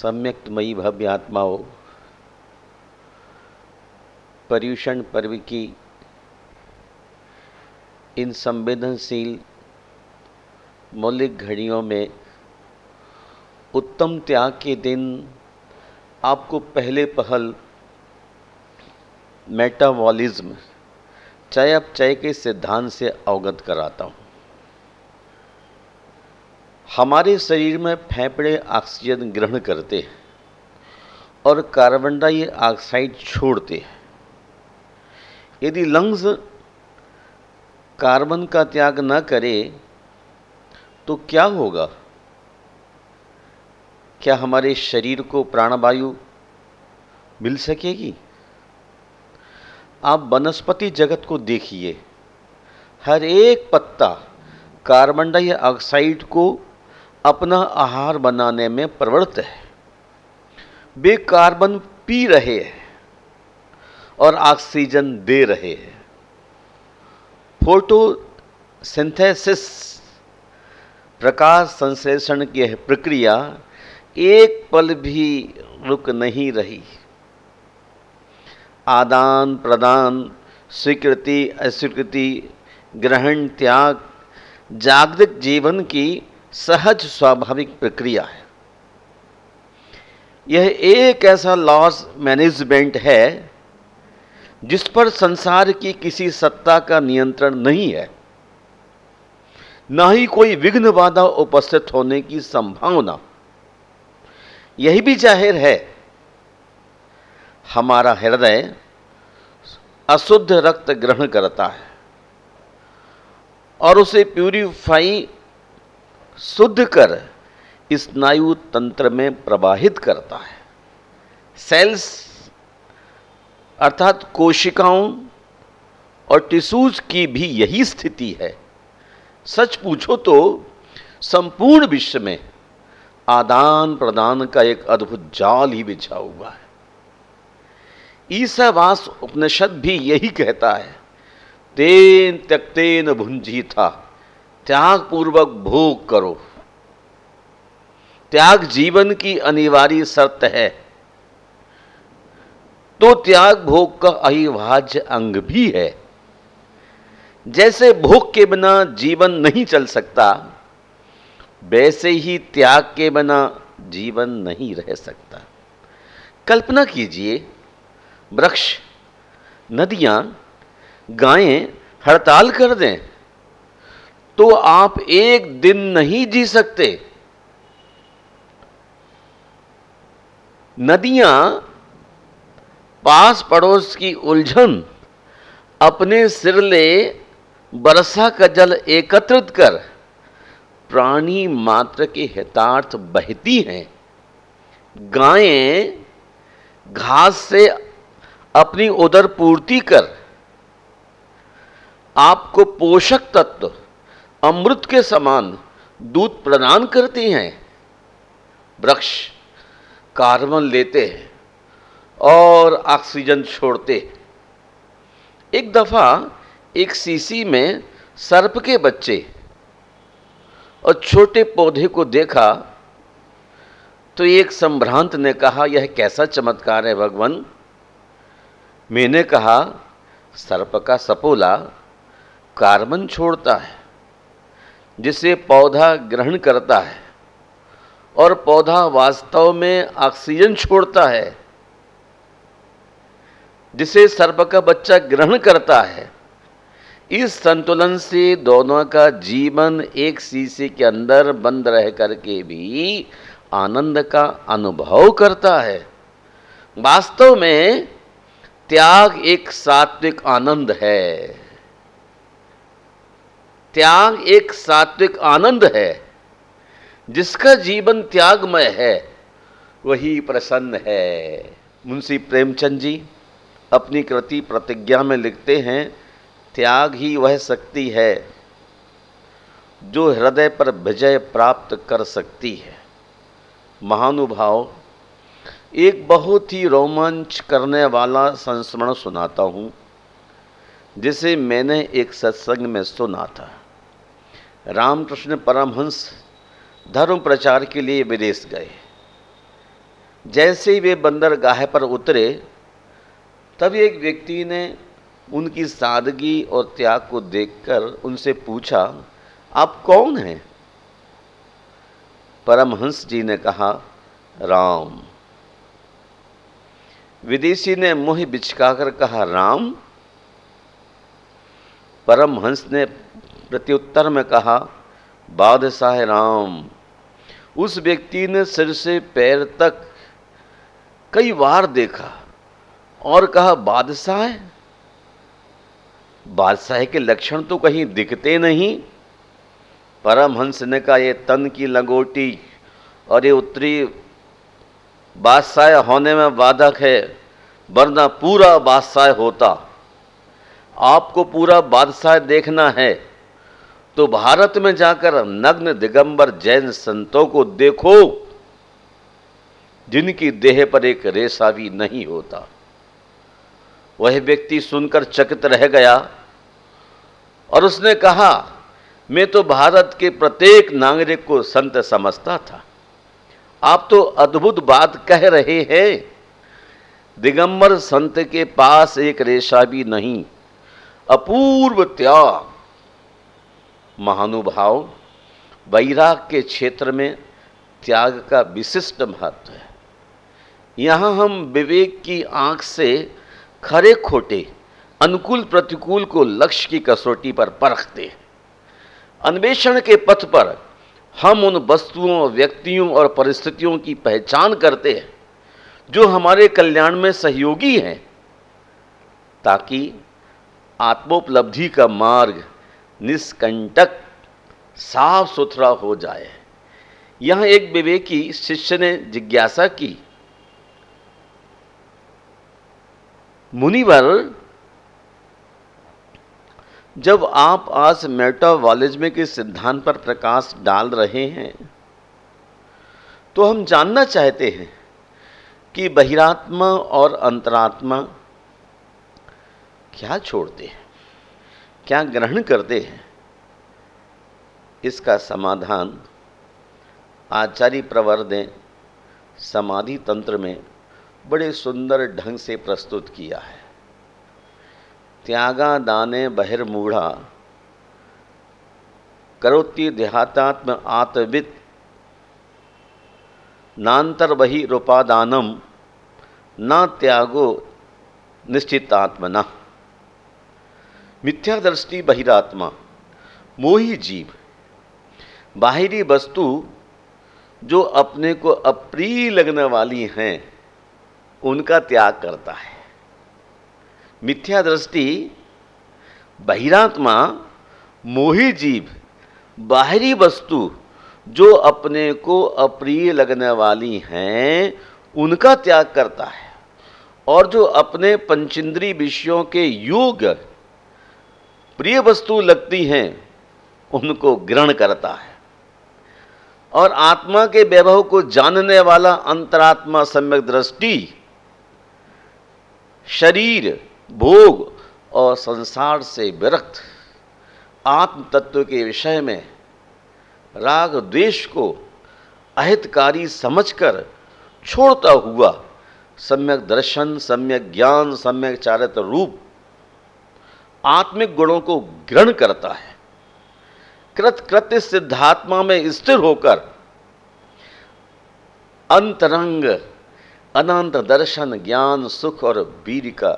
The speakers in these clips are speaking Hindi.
सम्यक्तमयी भव्य आत्माओं, पर्युषण पर्व की इन संवेदनशील मौलिक घड़ियों में उत्तम त्याग के दिन आपको पहले पहल मेटाबॉलिज्म चयापचय के सिद्धांत से अवगत कराता हूँ। हमारे शरीर में फेफड़े ऑक्सीजन ग्रहण करते हैं और कार्बन डाइऑक्साइड छोड़ते हैं। यदि लंग्स कार्बन का त्याग न करे तो क्या होगा? क्या हमारे शरीर को प्राणवायु मिल सकेगी? आप वनस्पति जगत को देखिए, हर एक पत्ता कार्बन डाइऑक्साइड को अपना आहार बनाने में प्रवृत्त है। वे कार्बन पी रहे हैं और ऑक्सीजन दे रहे हैं। फोटोसिंथेसिस प्रकाश संश्लेषण की यह प्रक्रिया एक पल भी रुक नहीं रही। आदान प्रदान, स्वीकृति अस्वीकृति, ग्रहण त्याग जागतिक जीवन की सहज स्वाभाविक प्रक्रिया है। यह एक ऐसा लॉस मैनेजमेंट है जिस पर संसार की किसी सत्ता का नियंत्रण नहीं है, न ही कोई विघ्न बाधा उपस्थित होने की संभावना। यही भी जाहिर है, हमारा हृदय अशुद्ध रक्त ग्रहण करता है और उसे प्यूरिफाई शुद्ध कर स्नायु तंत्र में प्रवाहित करता है। सेल्स अर्थात कोशिकाओं और टिश्यूज की भी यही स्थिति है। सच पूछो तो संपूर्ण विश्व में आदान प्रदान का एक अद्भुत जाल ही बिछा हुआ है। ईसावास उपनिषद भी यही कहता है, तेन त्यक्तेन भुंजीथा, त्याग पूर्वक भोग करो। त्याग जीवन की अनिवार्य शर्त है, तो त्याग भोग का अविभाज्य अंग भी है। जैसे भोग के बिना जीवन नहीं चल सकता, वैसे ही त्याग के बिना जीवन नहीं रह सकता। कल्पना कीजिए, वृक्ष, नदियां, गायें हड़ताल कर दें तो आप एक दिन नहीं जी सकते। नदियां पास पड़ोस की उलझन अपने सिर ले वर्षा का जल एकत्रित कर प्राणी मात्र के हितार्थ बहती हैं। गायें घास से अपनी उदर पूर्ति कर आपको पोषक तत्व अमृत के समान दूध प्रदान करती हैं। वृक्ष कार्बन लेते हैं और ऑक्सीजन छोड़ते हैं। एक दफा एक शीशी में सर्प के बच्चे और छोटे पौधे को देखा तो एक संभ्रांत ने कहा, यह कैसा चमत्कार है भगवान। मैंने कहा, सर्प का सपोला कार्बन छोड़ता है जिसे पौधा ग्रहण करता है और पौधा वास्तव में ऑक्सीजन छोड़ता है जिसे सर्प का बच्चा ग्रहण करता है। इस संतुलन से दोनों का जीवन एक शीशे के अंदर बंद रह करके भी आनंद का अनुभव करता है। वास्तव में त्याग एक सात्विक आनंद है। त्याग एक सात्विक आनंद है। जिसका जीवन त्यागमय है वही प्रसन्न है। मुंशी प्रेमचंद जी अपनी कृति प्रतिज्ञा में लिखते हैं, त्याग ही वह शक्ति है जो हृदय पर विजय प्राप्त कर सकती है। महानुभाव, एक बहुत ही रोमांच करने वाला संस्मरण सुनाता हूँ जिसे मैंने एक सत्संग में सुना था। रामकृष्ण परमहंस धर्म प्रचार के लिए विदेश गए। जैसे ही वे बंदरगाह पर उतरे, तब एक व्यक्ति ने उनकी सादगी और त्याग को देखकर उनसे पूछा, आप कौन हैं? परमहंस जी ने कहा, राम। विदेशी ने मुंह बिचकाकर कहा, राम? परमहंस ने प्रत्युत्तर में कहा, बादशाह राम। उस व्यक्ति ने सिर से पैर तक कई बार देखा और कहा, बादशाह? बादशाह के लक्षण तो कहीं दिखते नहीं। परमहंस ने कहा, ये तन की लंगोटी और ये उत्तरी बादशाह होने में बाधक है, वरना पूरा बादशाह होता। आपको पूरा बादशाह देखना है तो भारत में जाकर नग्न दिगंबर जैन संतों को देखो, जिनकी देह पर एक रेशा भी नहीं होता। वह व्यक्ति सुनकर चकित रह गया और उसने कहा, मैं तो भारत के प्रत्येक नागरिक को संत समझता था, आप तो अद्भुत बात कह रहे हैं। दिगंबर संत के पास एक रेशा भी नहीं, अपूर्व त्याग। महानुभाव, वैराग के क्षेत्र में त्याग का विशिष्ट महत्व है। यहाँ हम विवेक की आंख से खरे खोटे, अनुकूल प्रतिकूल को लक्ष्य की कसौटी पर परखते हैं। अन्वेषण के पथ पर हम उन वस्तुओं, व्यक्तियों और परिस्थितियों की पहचान करते हैं जो हमारे कल्याण में सहयोगी हैं, ताकि आत्मोपलब्धि का मार्ग निष्कंटक साफ सुथरा हो जाए। यहाँ एक विवेकी शिष्य ने जिज्ञासा की, मुनिवर, जब आप आज मेटाबॉलिज्म के सिद्धांत पर प्रकाश डाल रहे हैं, तो हम जानना चाहते हैं कि बहिरात्मा और अंतरात्मा क्या छोड़ते हैं, क्या ग्रहण करते हैं। इसका समाधान आचार्य प्रवर ने समाधि तंत्र में बड़े सुंदर ढंग से प्रस्तुत किया है। त्यागा दाने बहिर्मूढ़ा करोति देहातात्म आत्मविद नांतर बहि रूपादानम न त्यागो निश्चितात्मना। मिथ्या दृष्टि बहिरात्मा, मोही जीव, बाहरी वस्तु जो अपने को अप्रिय लगने वाली हैं, उनका त्याग करता है। मिथ्या दृष्टि बहिरात्मा, मोही जीव, बाहरी वस्तु जो अपने को अप्रिय लगने वाली हैं, उनका त्याग करता है, और जो अपने पंचेंद्रिय विषयों के योग प्रिय वस्तु लगती हैं, उनको ग्रहण करता है। और आत्मा के वैभव को जानने वाला अंतरात्मा सम्यक दृष्टि शरीर, भोग और संसार से विरक्त आत्म तत्व के विषय में राग द्वेष को अहितकारी समझकर छोड़ता हुआ सम्यक दर्शन, सम्यक ज्ञान, सम्यक चारित्र रूप आत्मिक गुणों को ग्रहण करता है। कृत्य सिद्धात्मा में स्थिर होकर अंतरंग अनंत दर्शन, ज्ञान, सुख और वीर का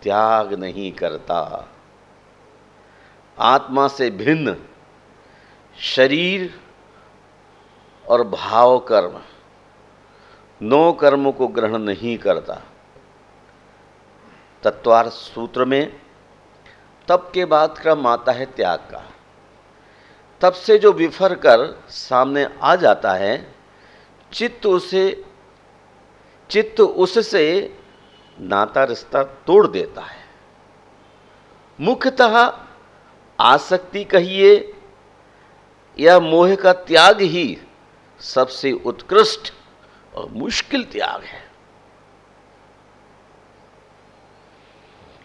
त्याग नहीं करता। आत्मा से भिन्न शरीर और भाव कर्म, 9 कर्मों को ग्रहण नहीं करता। तत्वार्थ सूत्र में तप के बाद क्रम आता है त्याग का। तप से जो विफर कर सामने आ जाता है, चित्त उससे नाता रिश्ता तोड़ देता है। मुख्यतः आसक्ति कहिए या मोह का त्याग ही सबसे उत्कृष्ट और मुश्किल त्याग है।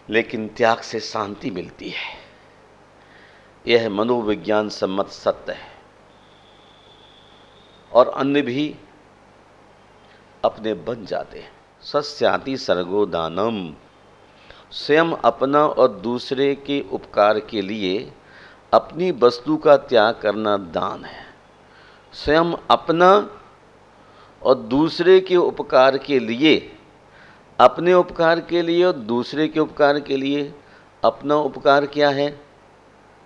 लेकिन त्याग से शांति मिलती है, यह मनोविज्ञान सम्मत सत्य है। और अन्य भी अपने बन जाते हैं। सस्याति सर्गो दानम, स्वयं अपना और दूसरे के उपकार के लिए अपनी वस्तु का त्याग करना दान है। स्वयं अपना और दूसरे के उपकार के लिए, अपने उपकार के लिए और दूसरे के उपकार के लिए। अपना उपकार क्या है?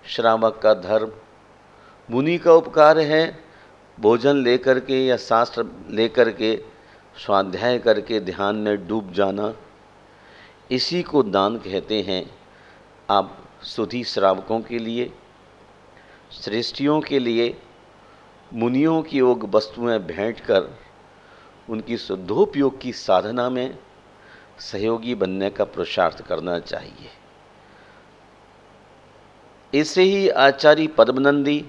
श्रावक का धर्म। मुनि का उपकार है भोजन लेकर के या शास्त्र लेकर के स्वाध्याय करके ध्यान में डूब जाना। इसी को दान कहते हैं। आप सुधी श्रावकों के लिए, श्रेष्ठियों के लिए मुनियों की योग वस्तुएं भेंट कर उनकी शुद्धोपयोग की साधना में सहयोगी बनने का पुरुषार्थ करना चाहिए। इसे ही आचार्य पद्मनंदी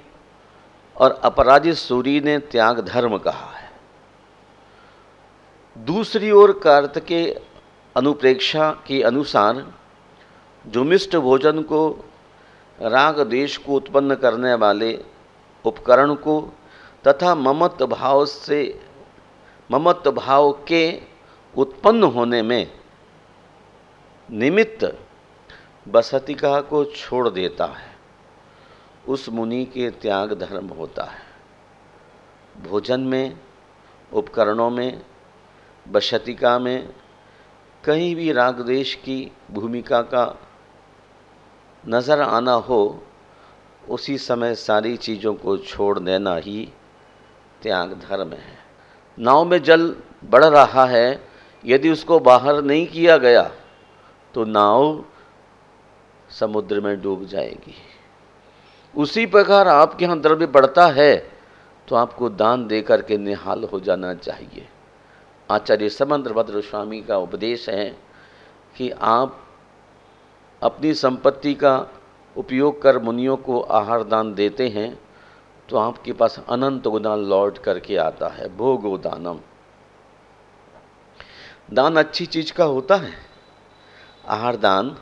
और अपराजित सूरी ने त्याग धर्म कहा है। दूसरी ओर कार्तिके अनुप्रेक्षा के अनुसार जो मिष्ट भोजन को, राग देश को उत्पन्न करने वाले उपकरण को तथा ममत्व भाव के उत्पन्न होने में निमित्त बसतिका को छोड़ देता है, उस मुनि के त्याग धर्म होता है। भोजन में, उपकरणों में, बसतिका में कहीं भी राग देश की भूमिका का नज़र आना हो, उसी समय सारी चीज़ों को छोड़ देना ही त्याग धर्म है। नाव में जल बढ़ रहा है, यदि उसको बाहर नहीं किया गया तो नाव समुद्र में डूब जाएगी। उसी प्रकार आपके यहाँ द्रव्य बढ़ता है तो आपको दान दे करके निहाल हो जाना चाहिए। आचार्य समंद्रभद्र स्वामी का उपदेश है कि आप अपनी संपत्ति का उपयोग कर मुनियों को आहार दान देते हैं तो आपके पास अनंत गुना लौट करके आता है। भोगो दानम। दान अच्छी चीज का होता है। आहार दान,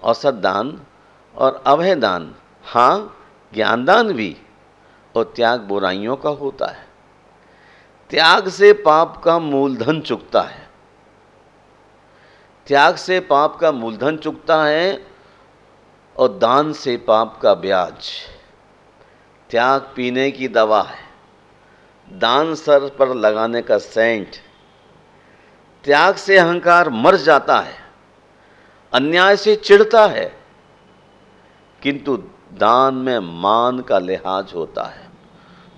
औसत दान और अभय दान, हाँ ज्ञान दान भी, और त्याग बुराइयों का होता है। त्याग से पाप का मूलधन चुकता है। त्याग से पाप का मूलधन चुकता है और दान से पाप का ब्याज। त्याग पीने की दवा है, दान सर पर लगाने का सेंट। त्याग से अहंकार मर जाता है, अन्याय से चिढ़ता है, किंतु दान में मान का लिहाज होता है।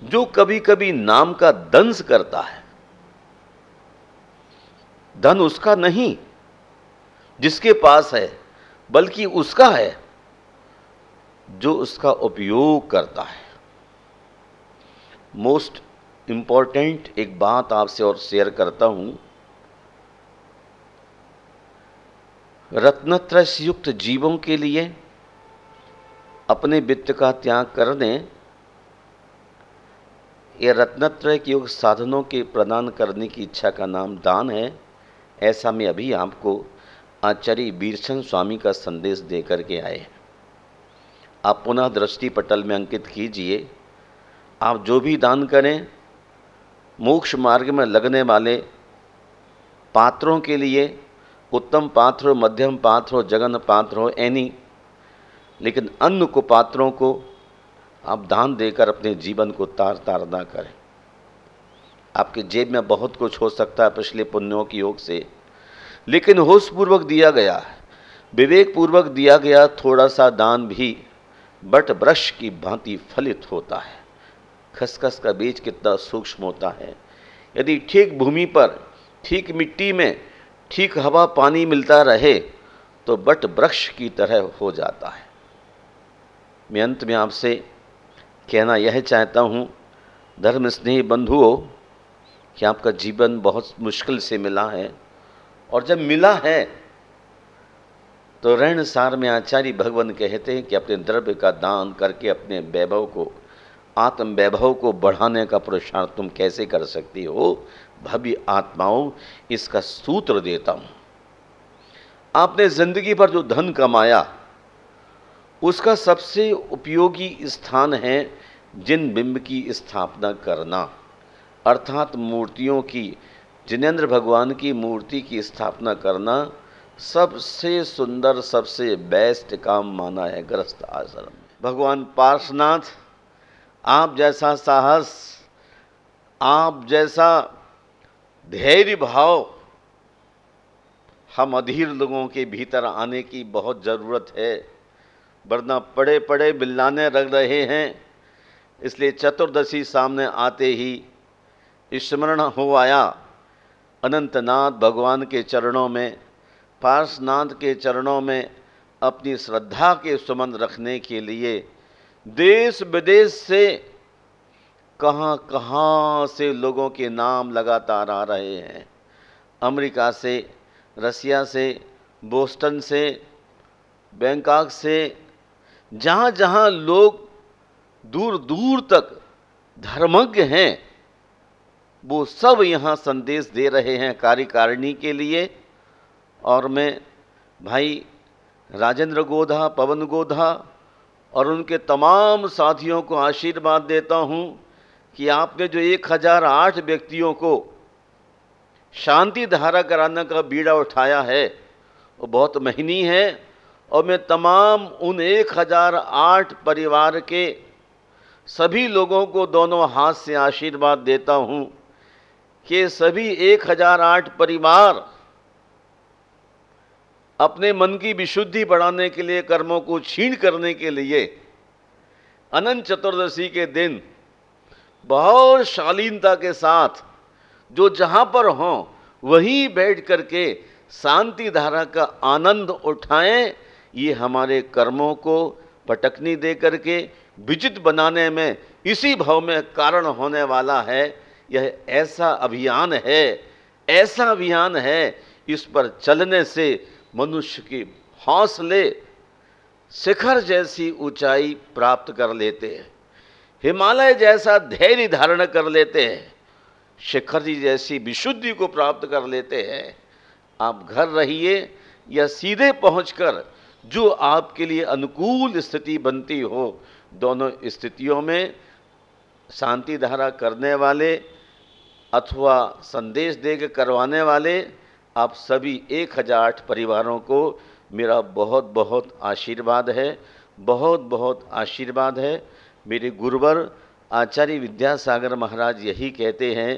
जो कभी कभी नाम का दंश करता है, धन उसका नहीं जिसके पास है, बल्कि उसका है जो उसका उपयोग करता है। मोस्ट इंपॉर्टेंट एक बात आपसे और शेयर करता हूं। रत्नत्रय से युक्त जीवों के लिए अपने वित्त का त्याग करने या रत्नत्रय के युक्त साधनों के प्रदान करने की इच्छा का नाम दान है। ऐसा मैं अभी आपको आचार्य वीरचंद स्वामी का संदेश दे करके आए हैं। आप पुनः दृष्टि पटल में अंकित कीजिए। आप जो भी दान करें, मोक्ष मार्ग में लगने वाले पात्रों के लिए, उत्तम पात्र हो, मध्यम पात्र हो, जघन्य पात्र हो, एनी, लेकिन अन्न को, पात्रों को आप दान देकर अपने जीवन को तार तार ना करें। आपके जेब में बहुत कुछ हो सकता है पिछले पुण्यों के योग से, लेकिन होशपूर्वक दिया गया, विवेकपूर्वक दिया गया थोड़ा सा दान भी बट वृक्ष की भांति फलित होता है। खसखस का बीज कितना सूक्ष्म होता है। यदि ठीक भूमि पर, ठीक मिट्टी में, ठीक हवा पानी मिलता रहे तो बट वृक्ष की तरह हो जाता है। मैं अंत में आपसे कहना यह चाहता हूँ, धर्म स्नेही बंधुओं, कि आपका जीवन बहुत मुश्किल से मिला है, और जब मिला है तो ऋण सार में आचार्य भगवान कहते हैं कि अपने द्रव्य का दान करके अपने वैभव को, आत्म वैभव को बढ़ाने का पुरुषार्थ तुम कैसे कर सकती हो। भव्य आत्माओं, इसका सूत्र देता हूं। आपने जिंदगी भर जो धन कमाया, उसका सबसे उपयोगी स्थान है जिन बिंब की स्थापना करना, अर्थात मूर्तियों की जिनेंद्र भगवान की मूर्ति की स्थापना करना सबसे सुंदर, सबसे बेस्ट काम माना है गृहस्थ आश्रम में। भगवान पार्श्वनाथ, आप जैसा साहस, आप जैसा धैर्य भाव हम अधीर लोगों के भीतर आने की बहुत ज़रूरत है, वरना पड़े पड़े बिल्लाने रग रहे हैं। इसलिए चतुर्दशी सामने आते ही स्मरण हो आया अनंतनाथ भगवान के चरणों में, पार्श्वनाथ के चरणों में अपनी श्रद्धा के सुमन रखने के लिए देश विदेश से कहाँ कहाँ से लोगों के नाम लगातार आ रहे हैं। अमेरिका से, रसिया से, बोस्टन से, बैंकॉक से, जहाँ जहाँ लोग दूर दूर तक धर्मज्ञ हैं, वो सब यहाँ संदेश दे रहे हैं कार्यकारिणी के लिए। और मैं भाई राजेंद्र गोधा, पवन गोधा और उनके तमाम साथियों को आशीर्वाद देता हूँ कि आपने जो 1008 व्यक्तियों को शांति धारा कराने का बीड़ा उठाया है वो बहुत महनीय है। और मैं तमाम उन 1008 परिवार के सभी लोगों को दोनों हाथ से आशीर्वाद देता हूँ कि सभी 1008 परिवार अपने मन की विशुद्धि बढ़ाने के लिए, कर्मों को क्षीण करने के लिए अनंत चतुर्दशी के दिन बहुत शालीनता के साथ जो जहाँ पर हों वहीं बैठ करके शांति धारा का आनंद उठाएं। ये हमारे कर्मों को पटकनी दे करके विजित बनाने में, इसी भाव में कारण होने वाला है। यह ऐसा अभियान है, ऐसा अभियान है, इस पर चलने से मनुष्य के हौसले शिखर जैसी ऊंचाई प्राप्त कर लेते हैं, हिमालय जैसा धैर्य धारण कर लेते हैं, शिखर जी जैसी विशुद्धि को प्राप्त कर लेते हैं। आप घर रहिए या सीधे पहुंचकर जो आपके लिए अनुकूल स्थिति बनती हो, दोनों स्थितियों में शांति धारा करने वाले अथवा संदेश देकर करवाने वाले आप सभी 1008 परिवारों को मेरा बहुत बहुत आशीर्वाद है, बहुत बहुत आशीर्वाद है। मेरे गुरुवर आचार्य विद्यासागर महाराज यही कहते हैं,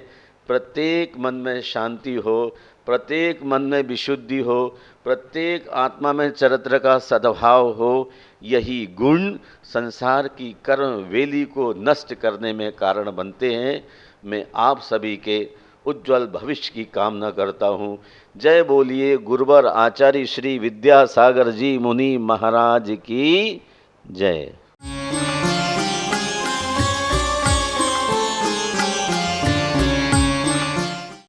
प्रत्येक मन में शांति हो, प्रत्येक मन में विशुद्धि हो, प्रत्येक आत्मा में चरित्र का सद्भाव हो, यही गुण संसार की कर्म वेली को नष्ट करने में कारण बनते हैं। मैं आप सभी के उज्ज्वल भविष्य की कामना करता हूँ। जय बोलिए गुरुवर आचार्य श्री विद्यासागर जी मुनि महाराज की जय।